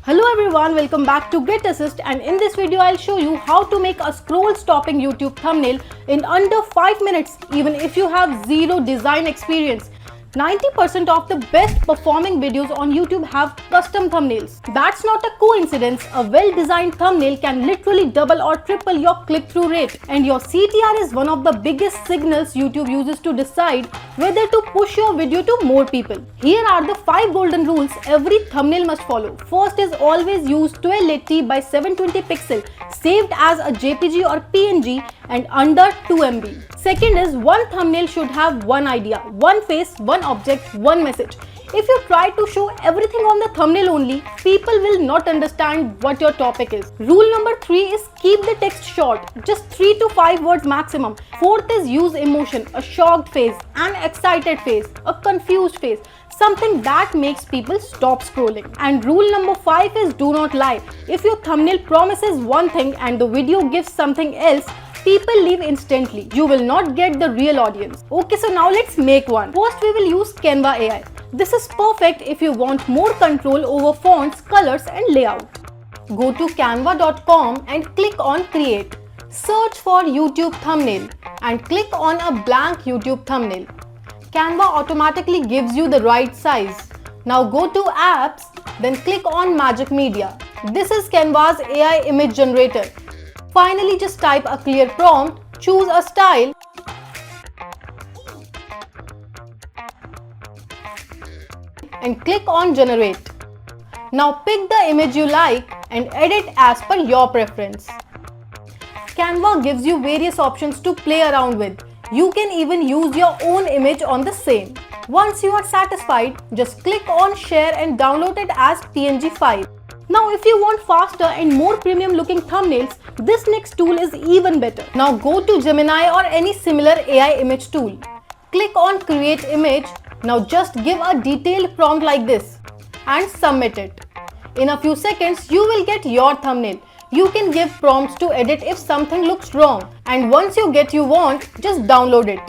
Hello everyone, welcome back to Git Assist, and in this video I'll show you how to make a scroll stopping YouTube thumbnail in under 5 minutes even if you have zero design experience. 90% of the best performing videos on YouTube have custom thumbnails. That's not a coincidence. A well-designed thumbnail can literally double or triple your click-through rate. And your CTR is one of the biggest signals YouTube uses to decide whether to push your video to more people. Here are the 5 golden rules every thumbnail must follow. First is always use 1280 by 720 pixel saved as a JPG or PNG and under 2 MB. Second is one thumbnail should have one idea, one face, one object, one message. If you try to show everything on the thumbnail only, people will not understand what your topic is. Rule number 3 is keep the text short, just 3 to 5 words maximum. Fourth is use emotion, a shocked face, an excited face, a confused face, something that makes people stop scrolling. And rule number 5 is do not lie. If your thumbnail promises one thing and the video gives something else, people leave instantly. You will not get the real audience. Okay, so now let's make one. First, we will use Canva AI. This is perfect if you want more control over fonts, colors and layout. Go to canva.com and click on Create. Search for YouTube thumbnail and click on a blank YouTube thumbnail. Canva automatically gives you the right size. Now go to Apps, then click on Magic Media. This is Canva's AI image generator. Finally, just type a clear prompt, choose a style, and click on Generate. Now pick the image you like and edit as per your preference. Canva gives you various options to play around with. You can even use your own image on the same. Once you are satisfied, just click on Share and download it as PNG file. Now if you want faster and more premium looking thumbnails, this next tool is even better. Now go to Gemini or any similar AI image tool. Click on Create Image. Now just give a detailed prompt like this and submit it. In a few seconds, you will get your thumbnail. You can give prompts to edit if something looks wrong. And once you get you want, just download it.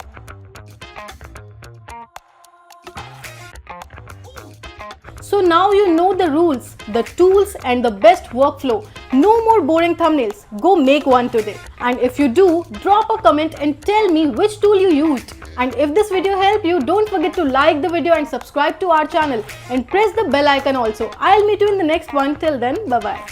So now you know the rules, the tools and the best workflow. No more boring thumbnails. Go make one today. And if you do, drop a comment and tell me which tool you used. And if this video helped you, don't forget to like the video and subscribe to our channel and press the bell icon also. I'll meet you in the next one. Till then, bye-bye.